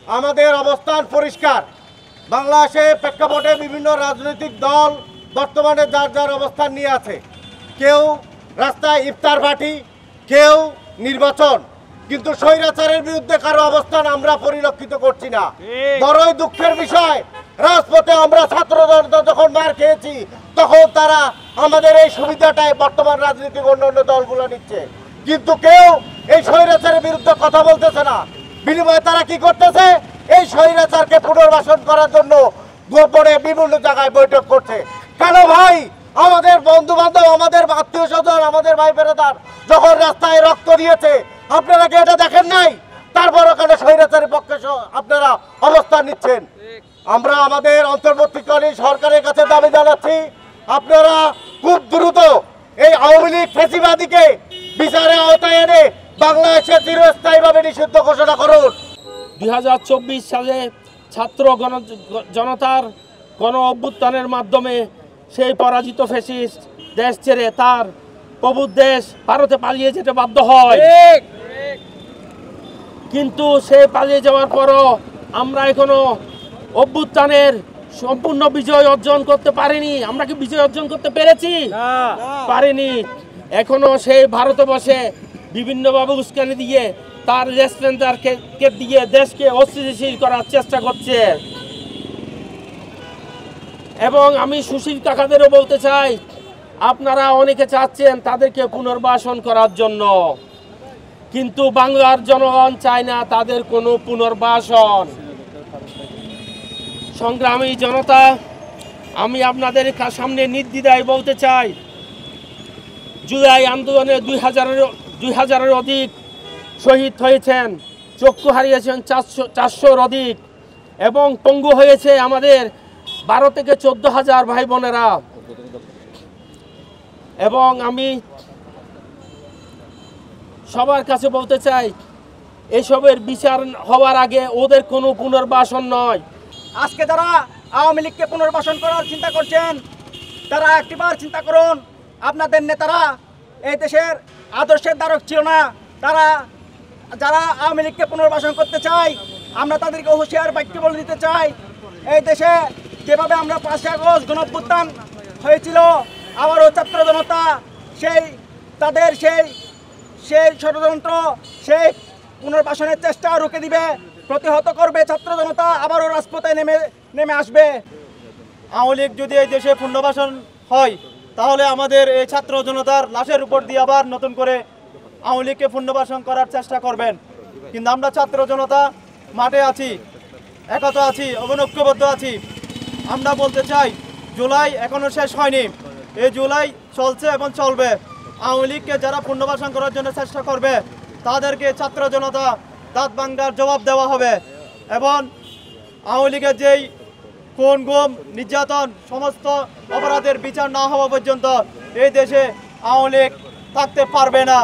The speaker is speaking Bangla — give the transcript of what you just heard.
আমাদের অবস্থান পরিষ্কার। বাংলাদেশে প্রেক্ষাপটে বিভিন্ন রাজনৈতিক দল বর্তমানে যার যার অবস্থান নিয়ে আছে। কেউ রাস্তায় ইফতার পার্টি, কেউ নির্বাচন, কিন্তু স্বৈরাচারের বিরুদ্ধে কারো অবস্থান আমরা পরিলক্ষিত করছি না। বড়ই দুঃখের বিষয়, রাজপথে আমরা ছাত্র জনতা যখন মার খেয়েছি তখন তারা আমাদের এই সুবিধাটাই বর্তমান রাজনৈতিক অন্যান্য দলগুলো নিচ্ছে, কিন্তু কেউ এই স্বৈরাচারের বিরুদ্ধে কথা বলতেছে না। বিনিময়ে তারা কি করতেছে? এই স্বৈরাচারকে পুনর্বাসন করার জন্য গোপনে বিভিন্ন জায়গায় বৈঠক করছে। কেন ভাই? আমাদের বন্ধু বান্ধব, আমাদের আত্মীয় স্বজন, আমাদের ভাই বেড়াদার যখন রাস্তায় রক্ত দিয়েছে, আপনারা কি এটা দেখেন নাই? তারপর ওখানে স্বৈরাচারের পক্ষে আপনারা অবস্থান নিচ্ছেন। আমরা আমাদের অন্তর্বর্তীকালীন সরকারের কাছে দাবি জানাচ্ছি, আপনারা খুব দ্রুত এই আওয়ামী লীগ ফ্যাসিবাদীকে বিচারের আওতায় এনে বাংলাদেশে চিরস্থায়ীভাবে নিষিদ্ধ ঘোষণা করুন। 2024 সালে ছাত্র জনতার গণ অভ্যুত্থানের মাধ্যমে সেই পরাজিত ফ্যাসিস্ট দেশ ছেড়ে তার প্রভুর দেশ ভারতে পালিয়ে যেতে বাধ্য হয়। কিন্তু সে পালিয়ে যাওয়ার পরও আমরা এখনো অভ্যুত্থানের সম্পূর্ণ বিজয় অর্জন করতে পারিনি। আমরা কি বিজয় অর্জন করতে পেরেছি? পারিনি। এখনো সেই ভারতে বসে বিভিন্নভাবে উস্কানি দিয়ে তার রেস্টুরেন্টকে দিয়ে দেশকে অস্থিতিশীল করার চেষ্টা করছে। এবং আমি সুশীল কাকাদেরও বলতে চাই, আপনারা অনেকে চাচ্ছেন তাদেরকে পুনর্বাসন করার জন্য, কিন্তু বাংলার জনগণ চায় না তাদের কোনো পুনর্বাসন। সংগ্রামী জনতা, আমি আপনাদের সামনে নির্দ্বিধায় বলতে চাই, জুলাই আন্দোলনে 2000-এর অধিক শহীদ হয়েছেন, চক্ষু হারিয়েছেন 400-র অধিক, এবং পঙ্গু হয়েছে আমাদের 12 থেকে 14,000 ভাই বোনেরা। এবং আমি সবার কাছে বলতে চাই, এসবের বিচার হওয়ার আগে ওদের কোনো পুনর্বাসন নয়। আজকে যারা আওয়ামী লীগকে পুনর্বাসন করার চিন্তা করছেন, তারা একটিবার চিন্তা করুন, আপনাদের নেতারা এই দেশের আদর্শের ধারক ছিল না। তারা যারা আওয়ামী লীগকে পুনর্বাসন করতে চায়, আমরা তাদেরকে হুঁশিয়ার বাক্য বলে দিতে চাই, এই দেশে যেভাবে আমরা 5ই আগস্ট গণ অভ্যুত্থান হয়েছিল, আবারও ছাত্র জনতা তাদের সেই ষড়যন্ত্র, সেই পুনর্বাসনের চেষ্টা রুখে দিবে, প্রতিহত করবে। ছাত্র জনতা আবারও রাজপথে নেমে আসবে। আওয়ামী লীগ যদি এই দেশে পুনর্বাসন হয়, তাহলে আমাদের এই ছাত্র জনতার লাশের উপর দিয়ে আবার নতুন করে আওয়ামী লীগকে পুনর্বাসন করার চেষ্টা করবেন। কিন্তু আমরা ছাত্র জনতা মাঠে আছি, একতা আছি, ঐক্যবদ্ধ আছি। আমরা বলতে চাই, জুলাই এখনো শেষ হয়নি, এই জুলাই চলছে এবং চলবে। আওয়ামী লীগকে যারা পুনর্বাসন করার জন্য চেষ্টা করবে, তাদেরকে ছাত্র জনতা দাঁত ভাঙার জবাব দেওয়া হবে। এবং আওয়ামী লীগের যেই খুন, গুম, নির্যাতন, সমস্ত অপরাধের বিচার না হওয়া পর্যন্ত এই দেশে আওয়ামী লীগ থাকতে পারবে না।